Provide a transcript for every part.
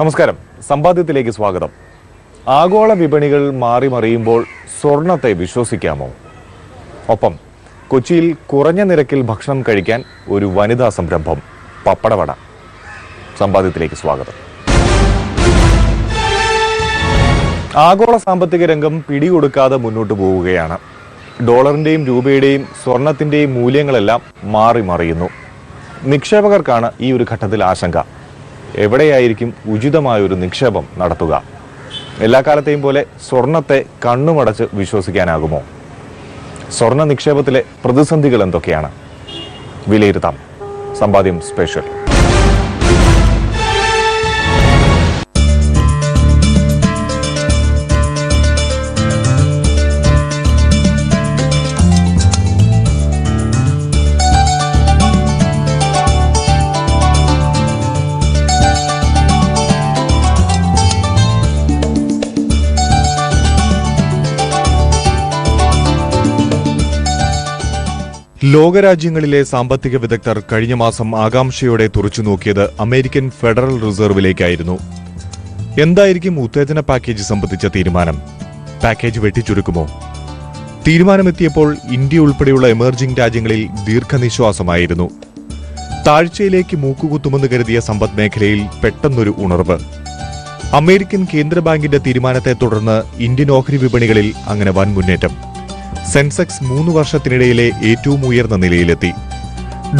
നമസ്കാരം, സമ്പാദ്യത്തിലേക്ക് സ്വാഗതം. ആഗോള വിപണികൾ മാറി മറിയുമ്പോൾ സ്വർണത്തെ വിശ്വസിക്കാമോ? ഒപ്പം കൊച്ചിയിൽ കുറഞ്ഞ നിരക്കിൽ ഭക്ഷണം കഴിക്കാൻ ഒരു വനിതാ സംരംഭം, പപ്പടവട. സമ്പാദ്യത്തിലേക്ക് സ്വാഗതം. ആഗോള സാമ്പത്തിക രംഗം പിടികൊടുക്കാതെ മുന്നോട്ട് പോവുകയാണ്. ഡോളറിന്റെയും രൂപയുടെയും സ്വർണത്തിന്റെയും മൂല്യങ്ങളെല്ലാം മാറി മറിയുന്നു. നിക്ഷേപകർക്കാണ് ഈ ഒരു ഘട്ടത്തിൽ ആശങ്ക. എവിടെയായിരിക്കും ഉചിതമായൊരു നിക്ഷേപം നടത്തുക? എല്ലാ കാലത്തെയും പോലെ സ്വർണത്തെ കണ്ണുമടച്ച് വിശ്വസിക്കാനാകുമോ? സ്വർണ്ണ നിക്ഷേപത്തിലെ പ്രതിസന്ധികൾ എന്തൊക്കെയാണ്? വിലയിരുത്താം സമ്പാദ്യം സ്പെഷ്യൽ. ലോകരാജ്യങ്ങളിലെ സാമ്പത്തിക വിദഗ്ധർ കഴിഞ്ഞ മാസം ആകാംക്ഷയോടെ തുറച്ചുനോക്കിയത് അമേരിക്കൻ ഫെഡറൽ റിസർവിലേക്കായിരുന്നു. എന്തായിരിക്കും ഉത്തേജന പാക്കേജ് സംബന്ധിച്ച തീരുമാനം? പാക്കേജ് വെട്ടിച്ചുരുക്കുമോ? തീരുമാനമെത്തിയപ്പോൾ ഇന്ത്യ ഉൾപ്പെടെയുള്ള എമർജിംഗ് രാജ്യങ്ങളിൽ ദീർഘനിശ്വാസമായിരുന്നു. താഴ്ചയിലേക്ക് മൂക്കുകുത്തുമെന്ന് കരുതിയ സമ്പദ് മേഖലയിൽ പെട്ടെന്നൊരു ഉണർവ്. അമേരിക്കൻ കേന്ദ്ര ബാങ്കിന്റെ തീരുമാനത്തെ തുടർന്ന് ഇന്ത്യൻ ഓഹരി വിപണികളിൽ അങ്ങനെ വൻ മുന്നേറ്റം. സെൻസെക്സ് 3 വർഷത്തിനിടയിലെ ഏറ്റവും ഉയർന്ന നിലയിലെത്തി.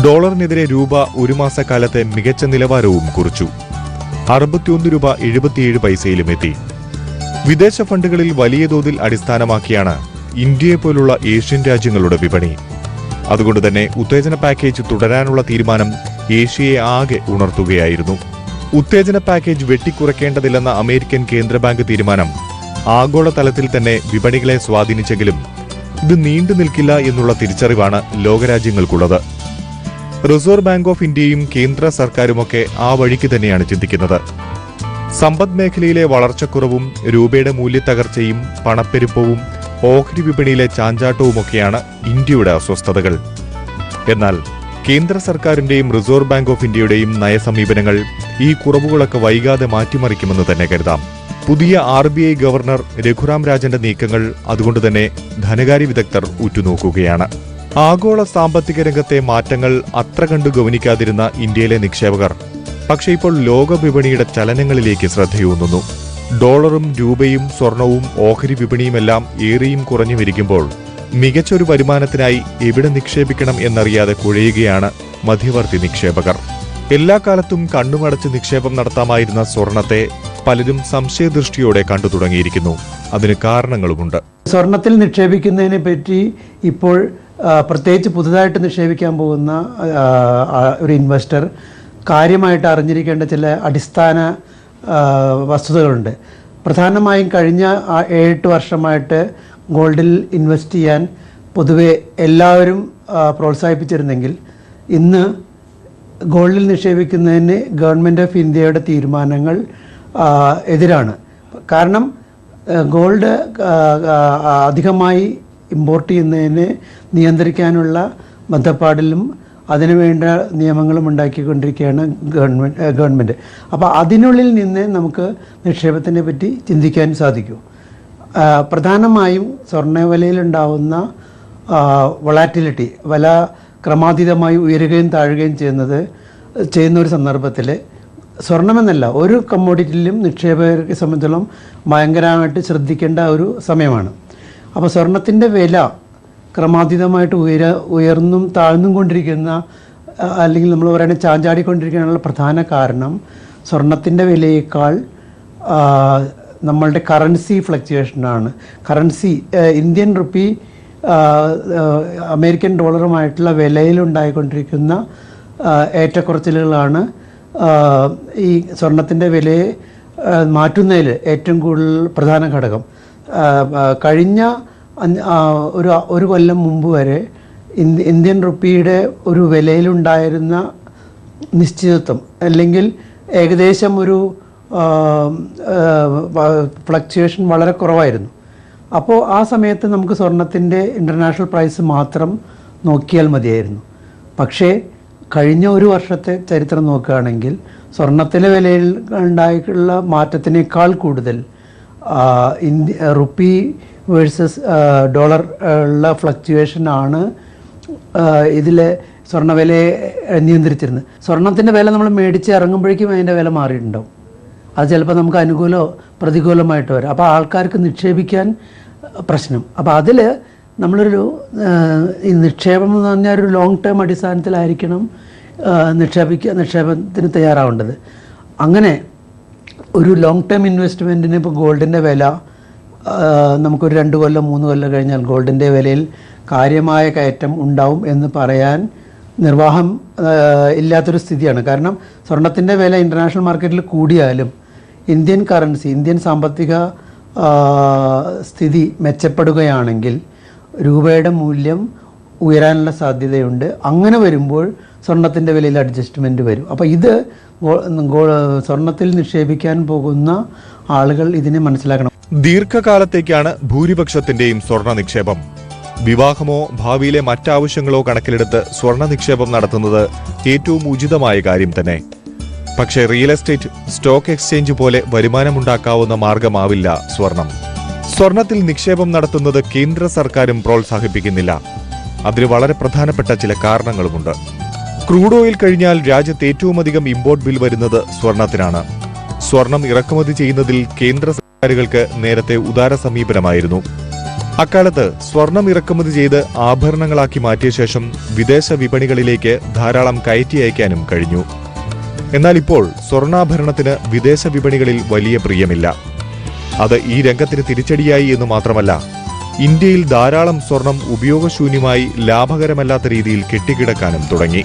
ഡോളറിനെതിരെ രൂപ ഒരു മാസക്കാലത്തെ മികച്ച നിലവാരവും കുറിച്ചു. 61 രൂപ 77 പൈസയിലും എത്തി. വിദേശ ഫണ്ടുകളിൽ വലിയ തോതിൽ അടിസ്ഥാനമാക്കിയാണ് ഇന്ത്യയെപ്പോലുള്ള ഏഷ്യൻ രാജ്യങ്ങളുടെ വിപണി. അതുകൊണ്ടുതന്നെ ഉത്തേജന പാക്കേജ് തുടരാനുള്ള തീരുമാനം ഏഷ്യയെ ആകെ ഉണർത്തുകയായിരുന്നു. ഉത്തേജന പാക്കേജ് വെട്ടിക്കുറയ്ക്കേണ്ടതില്ലെന്ന അമേരിക്കൻ കേന്ദ്ര ബാങ്ക് തീരുമാനം ആഗോളതലത്തിൽ തന്നെ വിപണികളെ സ്വാധീനിച്ചെങ്കിലും ഇത് നീണ്ടു നിൽക്കില്ല എന്നുള്ള തിരിച്ചറിവാണ് ലോകരാജ്യങ്ങൾക്കുള്ളത്. റിസർവ് ബാങ്ക് ഓഫ് ഇന്ത്യയും കേന്ദ്ര സർക്കാരുമൊക്കെ ആ വഴിക്ക് തന്നെയാണ് ചിന്തിക്കുന്നത്. സമ്പദ് മേഖലയിലെ വളർച്ചക്കുറവും രൂപയുടെ മൂല്യത്തകർച്ചയും പണപ്പെരുപ്പവും ഓഹരി വിപണിയിലെ ചാഞ്ചാട്ടവുമൊക്കെയാണ് ഇന്ത്യയുടെ അസ്വസ്ഥതകൾ. എന്നാൽ കേന്ദ്ര സർക്കാരിന്റെയും റിസർവ് ബാങ്ക് ഓഫ് ഇന്ത്യയുടെയും നയസമീപനങ്ങൾ ഈ കുറവുകളൊക്കെ വൈകാതെ മാറ്റിമറിക്കുമെന്ന് തന്നെ കരുതാം. പുതിയ RBI ഗവർണർ രഘുറാം രാജന്റെ നീക്കങ്ങൾ അതുകൊണ്ട് തന്നെ ധനകാര്യ വിദഗ്ധർ ഉറ്റുനോക്കുകയാണ്. ആഗോള സാമ്പത്തിക രംഗത്തെ മാറ്റങ്ങൾ അത്ര കണ്ടു ഗവനിക്കാതിരുന്ന ഇന്ത്യയിലെ നിക്ഷേപകർ പക്ഷേ ഇപ്പോൾ ലോക വിപണിയുടെ ചലനങ്ങളിലേക്ക് ശ്രദ്ധയൂന്നുന്നു. ഡോളറും രൂപയും സ്വർണവും ഓഹരി വിപണിയുമെല്ലാം ഏറെയും കുറഞ്ഞു വരിക്കുമ്പോൾ മികച്ചൊരു വരുമാനത്തിനായി എവിടെ നിക്ഷേപിക്കണം എന്നറിയാതെ കുഴയുകയാണ് മധ്യവർത്തി നിക്ഷേപകർ. എല്ലാ കാലത്തും കണ്ണുമടച്ച് നിക്ഷേപം നടത്താമായിരുന്ന സ്വർണത്തെ പലരും സംശയദൃഷ്ടിയോടെ കണ്ടു തുടങ്ങിയിരിക്കുന്നു. അതിന് കാരണങ്ങളുമുണ്ട്. സ്വർണത്തിൽ നിക്ഷേപിക്കുന്നതിനെ പറ്റി ഇപ്പോൾ പ്രത്യേകിച്ച് പുതുതായിട്ട് നിക്ഷേപിക്കാൻ പോകുന്ന ഒരു ഇൻവെസ്റ്റർ കാര്യമായിട്ട് അറിഞ്ഞിരിക്കേണ്ട ചില അടിസ്ഥാന വസ്തുതകളുണ്ട്. പ്രധാനമായും കഴിഞ്ഞ 7-8 വർഷമായിട്ട് ഗോൾഡിൽ ഇൻവെസ്റ്റ് ചെയ്യാൻ പൊതുവെ എല്ലാവരും പ്രോത്സാഹിപ്പിച്ചിരുന്നെങ്കിൽ ഇന്ന് ഗോൾഡിൽ നിക്ഷേപിക്കുന്നതിന് ഗവൺമെൻറ് ഓഫ് ഇന്ത്യയുടെ തീരുമാനങ്ങൾ എതിരാണ്. കാരണം ഗോൾഡ് അധികമായി ഇമ്പോർട്ട് ചെയ്യുന്നതിനെ നിയന്ത്രിക്കാനുള്ള ബന്ധപ്പാടിലും അതിനുവേണ്ട നിയമങ്ങളും ഉണ്ടാക്കിക്കൊണ്ടിരിക്കുകയാണ് ഗവൺമെൻറ്. അപ്പോൾ അതിനുള്ളിൽ നിന്ന് നമുക്ക് നിക്ഷേപത്തിനെ പറ്റി ചിന്തിക്കാൻ സാധിക്കൂ. പ്രധാനമായും സ്വർണ്ണവിലയിലുണ്ടാവുന്ന വൊളാറ്റിലിറ്റി, വില ക്രമാതീതമായി ഉയരുകയും താഴുകയും ചെയ്യുന്ന ഒരു സന്ദർഭത്തിൽ സ്വർണമെന്നല്ല ഒരു കമ്മോഡിറ്റിയിലും നിക്ഷേപകരെ സംബന്ധിച്ചിടത്തോളം ഭയങ്കരമായിട്ട് ശ്രദ്ധിക്കേണ്ട ഒരു സമയമാണ്. അപ്പോൾ സ്വർണത്തിൻ്റെ വില ക്രമാതീതമായിട്ട് ഉയർന്നും താഴ്ന്നും കൊണ്ടിരിക്കുന്ന, അല്ലെങ്കിൽ നമ്മൾ പറയുന്നത് ചാഞ്ചാടിക്കൊണ്ടിരിക്കാനുള്ള പ്രധാന കാരണം സ്വർണത്തിൻ്റെ വിലയേക്കാൾ നമ്മളുടെ കറൻസി ഫ്ലക്ച്വേഷനാണ്. കറൻസി ഇന്ത്യൻ റുപ്പി അമേരിക്കൻ ഡോളറുമായിട്ടുള്ള വിലയിലുണ്ടായിക്കൊണ്ടിരിക്കുന്ന ഏറ്റക്കുറച്ചിലുകളാണ് ഈ സ്വർണത്തിൻ്റെ വിലയെ മാറ്റുന്നതിൽ ഏറ്റവും കൂടുതൽ പ്രധാന ഘടകം. കഴിഞ്ഞ ഒരു കൊല്ലം മുമ്പ് വരെ ഇന്ത്യൻ റുപ്പിയുടെ ഒരു വിലയിലുണ്ടായിരുന്ന നിശ്ചിതത്വം അല്ലെങ്കിൽ ഏകദേശം ഒരു ഫ്ലക്ച്വേഷൻ വളരെ കുറവായിരുന്നു. അപ്പോൾ ആ സമയത്ത് നമുക്ക് സ്വർണത്തിൻ്റെ ഇൻ്റർനാഷണൽ പ്രൈസ് മാത്രം നോക്കിയാൽ മതിയായിരുന്നു. പക്ഷേ കഴിഞ്ഞ ഒരു വർഷത്തെ ചരിത്രം നോക്കുകയാണെങ്കിൽ സ്വർണത്തിലെ വിലയിൽ ഉണ്ടായിട്ടുള്ള മാറ്റത്തിനേക്കാൾ കൂടുതൽ റുപ്പി വേഴ്സസ് ഡോളർ ഉള്ള ഫ്ലക്ച്വേഷനാണ് ഇതിലെ സ്വർണ്ണവിലയെ നിയന്ത്രിച്ചിരുന്നത്. സ്വർണത്തിൻ്റെ വില നമ്മൾ മേടിച്ച് ഇറങ്ങുമ്പോഴേക്കും അതിൻ്റെ വില മാറിയിട്ടുണ്ടാവും. അത് ചിലപ്പോൾ നമുക്ക് അനുകൂലമോ പ്രതികൂലമായിട്ട് വരും. അപ്പോൾ ആൾക്കാർക്ക് നിക്ഷേപിക്കാൻ പ്രശ്നം. അപ്പോൾ അതിൽ നമ്മളൊരു ഈ നിക്ഷേപം എന്ന് പറഞ്ഞാൽ ഒരു ലോങ് ടേം അടിസ്ഥാനത്തിലായിരിക്കണം നിക്ഷേപത്തിന് തയ്യാറാവേണ്ടത്. അങ്ങനെ ഒരു ലോങ് ടേം ഇൻവെസ്റ്റ്മെൻറ്റിന് ഇപ്പോൾ ഗോൾഡിൻ്റെ വില നമുക്കൊരു 2 കൊല്ലം 3 കൊല്ലം കഴിഞ്ഞാൽ ഗോൾഡിൻ്റെ വിലയിൽ കാര്യമായ കയറ്റം ഉണ്ടാവും എന്ന് പറയാൻ നിർവാഹം ഇല്ലാത്തൊരു സ്ഥിതിയാണ്. കാരണം സ്വർണത്തിൻ്റെ വില ഇൻ്റർനാഷണൽ മാർക്കറ്റിൽ കൂടിയാലും ഇന്ത്യൻ കറൻസി, ഇന്ത്യൻ സാമ്പത്തിക സ്ഥിതി മെച്ചപ്പെടുകയാണെങ്കിൽ രൂപയുടെ മൂല്യം ഉയരാനുള്ള സാധ്യതയുണ്ട്. അങ്ങനെ വരുമ്പോൾ സ്വർണത്തിൻ്റെ വിലയിൽ അഡ്ജസ്റ്റ്മെൻറ്റ് വരും. അപ്പോൾ ഇത് സ്വർണത്തിൽ നിക്ഷേപിക്കാൻ പോകുന്ന ആളുകൾ ഇതിനെ മനസ്സിലാക്കണം. ദീർഘകാലത്തേക്കാണ് ഭൂരിപക്ഷത്തിന്റെയും സ്വർണ്ണ നിക്ഷേപം. വിവാഹമോ ഭാവിയിലെ മറ്റാവശ്യങ്ങളോ കണക്കിലെടുത്ത് സ്വർണ്ണ നിക്ഷേപം നടത്തുന്നത് ഏറ്റവും ഉചിതമായ കാര്യം തന്നെ. പക്ഷേ റിയൽ എസ്റ്റേറ്റ്, സ്റ്റോക്ക് എക്സ്ചേഞ്ച് പോലെ വരുമാനമുണ്ടാക്കാവുന്ന മാർഗമാവില്ല സ്വർണം. സ്വർണത്തിൽ നിക്ഷേപം നടത്തുന്നത് കേന്ദ്ര സർക്കാരും പ്രോത്സാഹിപ്പിക്കുന്നില്ല. അതിന് വളരെ പ്രധാനപ്പെട്ട ചില കാരണങ്ങളുമുണ്ട്. ക്രൂഡ് ഓയിൽ കഴിഞ്ഞാൽ രാജ്യത്ത് ഏറ്റവും അധികം ഇമ്പോർട്ട് ബിൽ വരുന്നത് സ്വർണത്തിനാണ്. സ്വർണം ഇറക്കുമതി ചെയ്യുന്നതിൽ കേന്ദ്ര സർക്കാരുകൾക്ക് നേരത്തെ ഉദാര സമീപനമായിരുന്നു. അക്കാലത്ത് സ്വർണം ഇറക്കുമതി ചെയ്ത് ആഭരണങ്ങളാക്കി മാറ്റിയ ശേഷം വിദേശ വിപണികളിലേക്ക് ധാരാളം കയറ്റി അയക്കാനും കഴിഞ്ഞു. എന്നാൽ ഇപ്പോൾ സ്വർണ്ണാഭരണത്തിന് വിദേശ വിപണികളിൽ വലിയ പ്രിയമില്ല. അത് ഈ രംഗത്തിന് തിരിച്ചടിയായി എന്ന് മാത്രമല്ല, ഇന്ത്യയിൽ ധാരാളം സ്വർണം ഉപയോഗശൂന്യമായി ലാഭകരമല്ലാത്ത രീതിയിൽ കെട്ടിക്കിടക്കാനും തുടങ്ങി.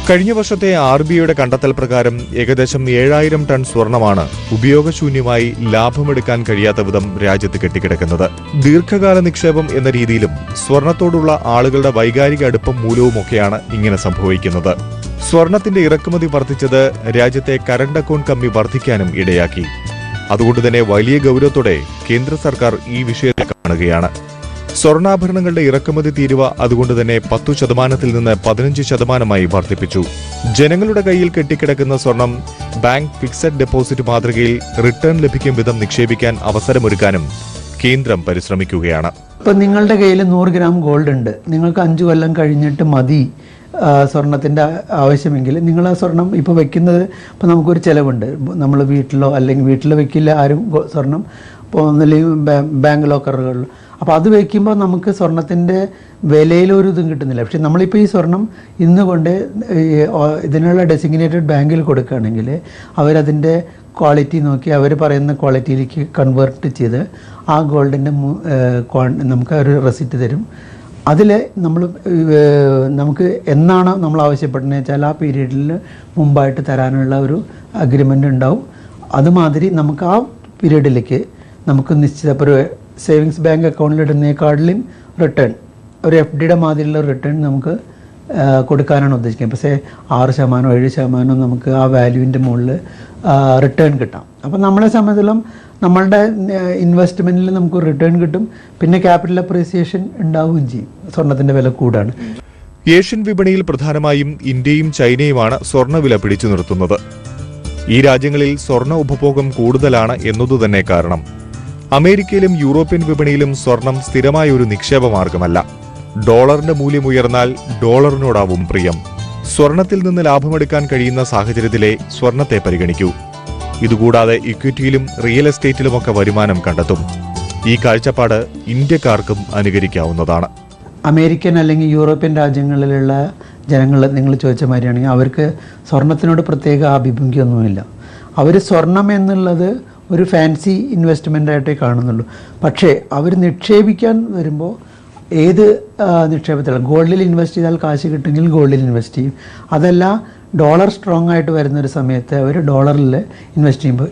കഴിഞ്ഞ വർഷത്തെ RBIയുടെ കണ്ടെത്തൽ പ്രകാരം ഏകദേശം 7000 ടൺ സ്വർണമാണ് ഉപയോഗശൂന്യമായി ലാഭമെടുക്കാൻ കഴിയാത്ത വിധം രാജ്യത്ത് കെട്ടിക്കിടക്കുന്നത്. ദീർഘകാല നിക്ഷേപം എന്ന രീതിയിലും സ്വർണത്തോടുള്ള ആളുകളുടെ വൈകാരിക അടുപ്പം മൂലവുമൊക്കെയാണ് ഇങ്ങനെ സംഭവിക്കുന്നത്. സ്വർണത്തിന്റെ ഇറക്കുമതി വർദ്ധിച്ചത് രാജ്യത്തെ കറണ്ട് അക്കൗണ്ട് കമ്മി വർദ്ധിക്കാനും ഇടയാക്കി. അതുകൊണ്ടുതന്നെ വലിയ ഗൗരവത്തോടെ കേന്ദ്ര സർക്കാർ ഈ വിഷയത്തെ കാണുകയാണ്. സ്വർണ്ണാഭരണങ്ങളുടെ ഇറക്കുമതി തീരുവ അതുകൊണ്ടുതന്നെ 10% നിന്ന് 15% വർദ്ധിപ്പിച്ചു. ജനങ്ങളുടെ കയ്യിൽ കെട്ടിക്കിടക്കുന്ന സ്വർണം ബാങ്ക് ഫിക്സഡ് ഡെപ്പോസിറ്റ് മാതൃകയിൽ റിട്ടേൺ ലഭിക്കും വിധം നിക്ഷേപിക്കാൻ അവസരമൊരുക്കാനും കേന്ദ്രം പരിശ്രമിക്കുകയാണ്. ഇപ്പം നിങ്ങളുടെ കയ്യിൽ 100 ഗ്രാം ഗോൾഡ് ഉണ്ട്. നിങ്ങൾക്ക് 5 കൊല്ലം കഴിഞ്ഞിട്ട് മതി സ്വർണത്തിൻ്റെ ആവശ്യമെങ്കിൽ നിങ്ങൾ ആ സ്വർണം ഇപ്പോൾ വെക്കുന്നത്, ഇപ്പോൾ നമുക്കൊരു ചിലവുണ്ട്. നമ്മൾ വീട്ടിലോ അല്ലെങ്കിൽ വീട്ടിൽ വെക്കില്ല ആരും സ്വർണം, ഇപ്പോൾ ഒന്നല്ലെങ്കിൽ ബാങ്ക് ലോക്കറുകളിൽ. അപ്പോൾ അത് വയ്ക്കുമ്പോൾ നമുക്ക് സ്വർണത്തിൻ്റെ വിലയിലൊരു ഇതും കിട്ടുന്നില്ല. പക്ഷേ നമ്മളിപ്പോൾ ഈ സ്വർണം ഇന്ന് കൊണ്ട് ഇതിനുള്ള ഡെസിഗ്നേറ്റഡ് ബാങ്കിൽ കൊടുക്കുകയാണെങ്കിൽ അവരതിൻ്റെ ക്വാളിറ്റി നോക്കി അവർ പറയുന്ന ക്വാളിറ്റിയിലേക്ക് കൺവേർട്ട് ചെയ്ത് ആ ഗോൾഡിൻ്റെ നമുക്ക് ഒരു റെസിപ്റ്റ് തരും. അതിൽ നമുക്ക് എന്നാണോ നമ്മൾ ആവശ്യപ്പെടുന്നത് വെച്ചാൽ ആ പീരീഡിൽ മുമ്പായിട്ട് തരാനുള്ള ഒരു അഗ്രിമെൻ്റ് ഉണ്ടാവും. അതുമാതിരി നമുക്ക് ആ പീരീഡിലേക്ക് നമുക്ക് നിശ്ചിത ഒരു സേവിങ്സ് ബാങ്ക് അക്കൗണ്ടിലിടുന്നേക്കാളിലും റിട്ടേൺ, ഒരു FDയുടെ മാതിരിയുള്ള റിട്ടേൺ നമുക്ക് കൊടുക്കാനാണ് ഉദ്ദേശിക്കുന്നത്. പക്ഷേ 6% 7% നമുക്ക് ആ വാല്യൂവിൻ്റെ മുകളിൽ റിട്ടേൺ കിട്ടാം. അപ്പോൾ നമ്മളെ സംബന്ധിച്ചിടത്തോളം നമ്മളുടെ ഇൻവെസ്റ്റ്മെൻറ്റിൽ നമുക്ക് റിട്ടേൺ കിട്ടും. പിന്നെ ക്യാപിറ്റൽ അപ്രീസിയേഷൻ ഉണ്ടാവുകയും ചെയ്യും. സ്വർണത്തിൻ്റെ വില കൂടാണ്. ഏഷ്യൻ വിപണിയിൽ പ്രധാനമായും ഇന്ത്യയും ചൈനയുമാണ് സ്വർണ്ണവില പിടിച്ചു നിർത്തുന്നത്. ഈ രാജ്യങ്ങളിൽ സ്വർണ്ണ ഉപഭോഗം കൂടുതലാണ് എന്നതുതന്നെ കാരണം. അമേരിക്കയിലും യൂറോപ്യൻ വിപണിയിലും സ്വർണം സ്ഥിരമായ ഒരു നിക്ഷേപ മാർഗമല്ല. ഡോളറിന്റെ മൂല്യം ഉയർന്നാൽ ഡോളറിനോടാവും പ്രിയം. സ്വർണത്തിൽ നിന്ന് ലാഭമെടുക്കാൻ കഴിയുന്ന സാഹചര്യത്തിലെ സ്വർണത്തെ പരിഗണിക്കൂ. ഇതുകൂടാതെ ഇക്വിറ്റിയിലും റിയൽ എസ്റ്റേറ്റിലുമൊക്കെ വരുമാനം കണ്ടെത്തും. ഈ കാഴ്ചപ്പാട് ഇന്ത്യക്കാർക്കും അനുകരിക്കാവുന്നതാണ്. അമേരിക്കൻ അല്ലെങ്കിൽ യൂറോപ്യൻ രാജ്യങ്ങളിലുള്ള ജനങ്ങൾ നിങ്ങൾ ചോദിച്ച മാതിരിയാണെങ്കിൽ അവർക്ക് സ്വർണത്തിനോട് പ്രത്യേക ആഭിമുഖ്യമൊന്നുമില്ല. അവർ സ്വർണം എന്നുള്ളത് ഒരു ഫാൻസി ഇൻവെസ്റ്റ്മെൻ്റായിട്ടേ കാണുന്നുള്ളൂ. പക്ഷേ അവർ നിക്ഷേപിക്കാൻ വരുമ്പോൾ ഏത് നിക്ഷേപത്തിലാണ് ഗോൾഡിൽ ഇൻവെസ്റ്റ് ചെയ്താൽ കാശ് കിട്ടുമെങ്കിൽ ഗോൾഡിൽ ഇൻവെസ്റ്റ് ചെയ്യും. അതല്ല ഡോളർ സ്ട്രോങ് ആയിട്ട് വരുന്നൊരു സമയത്ത് അവർ ഡോളറിൽ ഇൻവെസ്റ്റ് ചെയ്യുമ്പോൾ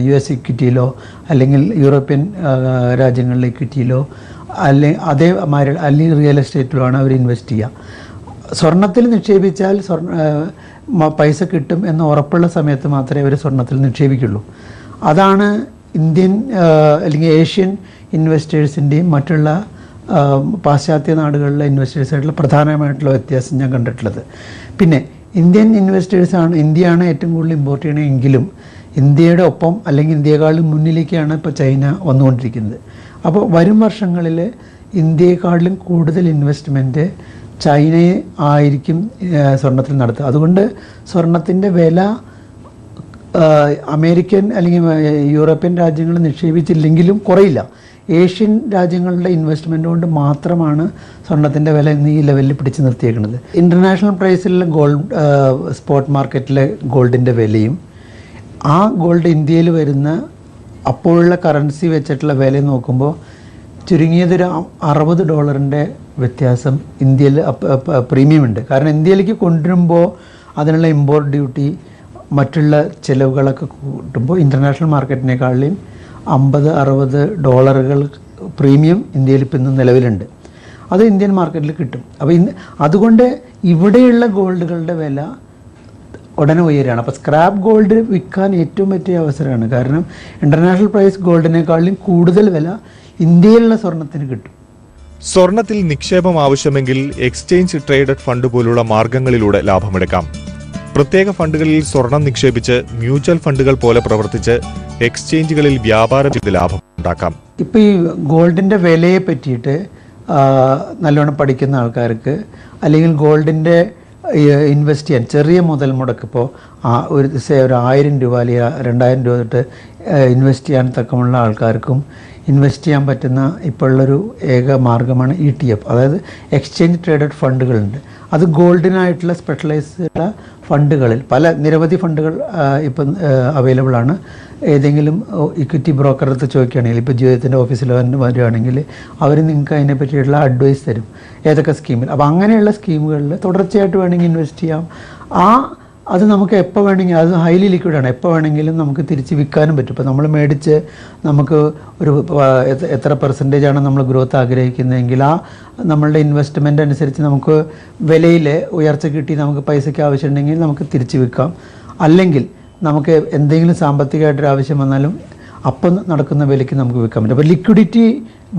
US ഇക്വിറ്റിയിലോ അല്ലെങ്കിൽ യൂറോപ്യൻ രാജ്യങ്ങളിലെ ഇക്വിറ്റിയിലോ അല്ലെങ്കിൽ റിയൽ എസ്റ്റേറ്റിലോ ആണ് അവർ ഇൻവെസ്റ്റ് ചെയ്യുക. സ്വർണത്തിൽ നിക്ഷേപിച്ചാൽ പൈസ കിട്ടും എന്ന് ഉറപ്പുള്ള സമയത്ത് മാത്രമേ അവർ സ്വർണത്തിൽ നിക്ഷേപിക്കുള്ളൂ. അതാണ് ഇന്ത്യൻ അല്ലെങ്കിൽ ഏഷ്യൻ ഇൻവെസ്റ്റേഴ്സിൻ്റെയും മറ്റുള്ള പാശ്ചാത്യ നാടുകളിലെ ഇൻവെസ്റ്റേഴ്സായിട്ടുള്ള പ്രധാനമായിട്ടുള്ള വ്യത്യാസം ഞാൻ കണ്ടിട്ടുള്ളത്. പിന്നെ ഇന്ത്യൻ ഇൻവെസ്റ്റേഴ്സാണ്, ഇന്ത്യയാണ് ഏറ്റവും കൂടുതൽ ഇമ്പോർട്ട് ചെയ്യണമെങ്കിലും ഇന്ത്യയുടെ ഒപ്പം അല്ലെങ്കിൽ ഇന്ത്യയെക്കാളും മുന്നിലേക്കാണ് ഇപ്പോൾ ചൈന വന്നുകൊണ്ടിരിക്കുന്നത്. അപ്പോൾ വരും വർഷങ്ങളിൽ ഇന്ത്യയെക്കാളിലും കൂടുതൽ ഇൻവെസ്റ്റ്മെൻറ്റ് ചൈനയെ ആയിരിക്കും സ്വർണത്തിൽ നടത്തുക. അതുകൊണ്ട് സ്വർണത്തിൻ്റെ വില അമേരിക്കൻ അല്ലെങ്കിൽ യൂറോപ്യൻ രാജ്യങ്ങൾ നിക്ഷേപിച്ചില്ലെങ്കിലും കുറയില്ല. ഏഷ്യൻ രാജ്യങ്ങളുടെ ഇൻവെസ്റ്റ്മെൻറ്റ് കൊണ്ട് മാത്രമാണ് സ്വർണത്തിൻ്റെ വില ഇന്ന് ഈ ലെവലിൽ പിടിച്ചു നിർത്തിയേക്കുന്നത്. ഇൻ്റർനാഷണൽ പ്രൈസിലുള്ള ഗോൾഡ്, സ്പോട്ട് മാർക്കറ്റിലെ ഗോൾഡിൻ്റെ വിലയും ആ ഗോൾഡ് ഇന്ത്യയിൽ വരുന്ന അപ്പോഴുള്ള കറൻസി വെച്ചിട്ടുള്ള വില നോക്കുമ്പോൾ ചുരുങ്ങിയതൊരു $60 വ്യത്യാസം ഇന്ത്യയിൽ പ്രീമിയം ഉണ്ട്. കാരണം ഇന്ത്യയിലേക്ക് കൊണ്ടുവരുമ്പോൾ അതിനുള്ള ഇമ്പോർട്ട് ഡ്യൂട്ടി മറ്റുള്ള ചിലവുകളൊക്കെ കൂട്ടുമ്പോൾ ഇൻ്റർനാഷണൽ മാർക്കറ്റിനേക്കാളും $50-60 പ്രീമിയം ഇന്ത്യയിൽ ഇപ്പം ഇന്ന് നിലവിലുണ്ട്. അത് ഇന്ത്യൻ മാർക്കറ്റിൽ കിട്ടും. അപ്പോൾ അതുകൊണ്ട് ഇവിടെയുള്ള ഗോൾഡുകളുടെ വില ഉടനെ ഉയരുകയാണ്. അപ്പോൾ സ്ക്രാപ്പ് ഗോൾഡ് വിൽക്കാൻ ഏറ്റവും പറ്റിയ അവസരമാണ്. കാരണം ഇൻ്റർനാഷണൽ പ്രൈസ് ഗോൾഡിനേക്കാളും കൂടുതൽ വില ഇന്ത്യയിലുള്ള സ്വർണത്തിന് കിട്ടും. സ്വർണത്തിൽ നിക്ഷേപം ആവശ്യമെങ്കിൽ എക്സ്ചേഞ്ച് ട്രേഡഡ് ഫണ്ട് പോലുള്ള മാർഗങ്ങളിലൂടെ ലാഭമെടുക്കാം. പ്രത്യേക ഫണ്ടുകളിൽ സ്വർണം നിക്ഷേപിച്ച് മ്യൂച്വൽ ഫണ്ടുകൾ പോലെ പ്രവർത്തിച്ച് എക്സ്ചേഞ്ചുകളിൽ വ്യാപാരം ചെയ്ത് ലാഭം ഉണ്ടാക്കാം. ഇപ്പോൾ ഈ ഗോൾഡിൻ്റെ വിലയെ പറ്റിയിട്ട് നല്ലോണം പഠിക്കുന്ന ആൾക്കാർക്ക് അല്ലെങ്കിൽ ഗോൾഡിൻ്റെ ഇൻവെസ്റ്റ് ചെയ്യാൻ ചെറിയ മുതൽ മുടക്കിപ്പോൾ ഒരു 1000 രൂപ അല്ലെങ്കിൽ 2000 രൂപ തൊട്ട് ഇൻവെസ്റ്റ് ചെയ്യാൻ തക്കമുള്ള ആൾക്കാർക്കും ഇൻവെസ്റ്റ് ചെയ്യാൻ പറ്റുന്ന ഇപ്പോൾ ഉള്ളൊരു ഏക മാർഗ്ഗമാണ് ETF. അതായത് എക്സ്ചേഞ്ച് ട്രേഡഡ് ഫണ്ടുകളുണ്ട്. അത് ഗോൾഡിനായിട്ടുള്ള സ്പെഷ്യലൈസ്ഡ് ഫണ്ടുകളിൽ നിരവധി ഫണ്ടുകൾ ഇപ്പം അവൈലബിൾ ആണ്. ഏതെങ്കിലും ഇക്വിറ്റി ബ്രോക്കർ അടുത്ത് ചോദിക്കുകയാണെങ്കിൽ, ഇപ്പോൾ ജീവിതത്തിൻ്റെ ഓഫീസിൽ വരികയാണെങ്കിൽ അവർ നിങ്ങൾക്ക് അതിനെ പറ്റിയിട്ടുള്ള അഡ്വൈസ് തരും, ഏതൊക്കെ സ്കീമിൽ. അപ്പോൾ അങ്ങനെയുള്ള സ്കീമുകളിൽ തുടർച്ചയായിട്ട് വേണമെങ്കിൽ ഇൻവെസ്റ്റ് ചെയ്യാം. അത് നമുക്ക് എപ്പോൾ വേണമെങ്കിൽ, അത് ഹൈലി ലിക്വിഡാണ്, എപ്പോൾ വേണമെങ്കിലും നമുക്ക് തിരിച്ച് വിൽക്കാനും പറ്റും. ഇപ്പോൾ നമ്മൾ മേടിച്ച് നമുക്ക് ഒരു എത്ര പെർസെൻറ്റേജാണ് നമ്മൾ ഗ്രോത്ത് ആഗ്രഹിക്കുന്നതെങ്കിൽ നമ്മളുടെ ഇൻവെസ്റ്റ്മെൻ്റ് അനുസരിച്ച് നമുക്ക് വിലയിൽ ഉയർച്ച കിട്ടി നമുക്ക് പൈസയ്ക്ക് ആവശ്യമുണ്ടെങ്കിൽ നമുക്ക് തിരിച്ച് വിൽക്കാം. അല്ലെങ്കിൽ നമുക്ക് എന്തെങ്കിലും സാമ്പത്തികമായിട്ടൊരു ആവശ്യം വന്നാലും അപ്പം നടക്കുന്ന വിലയ്ക്ക് നമുക്ക് വിൽക്കാൻ പറ്റും. അപ്പോൾ ലിക്വിഡിറ്റി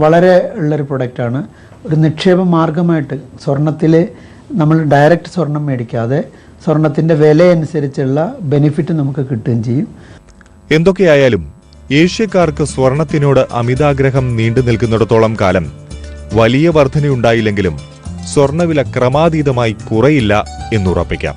വളരെ ഉള്ളൊരു പ്രൊഡക്റ്റാണ്. ഒരു നിക്ഷേപ മാർഗമായിട്ട് സ്വർണത്തിൽ നമ്മൾ ഡയറക്റ്റ് സ്വർണം മേടിക്കാതെ സ്വർണത്തിൻ്റെ വില അനുസരിച്ചുള്ള ബെനിഫിറ്റ് നമുക്ക് കിട്ടുകയും ചെയ്യും. എന്തൊക്കെയായാലും ഏഷ്യക്കാർക്ക് സ്വർണത്തിനോട് അമിതാഗ്രഹം നീണ്ടു നിൽക്കുന്നിടത്തോളം കാലം വലിയ വർധനയുണ്ടായില്ലെങ്കിലും സ്വർണ്ണവില ക്രമാതീതമായി കുറയില്ല എന്നുറപ്പിക്കാം.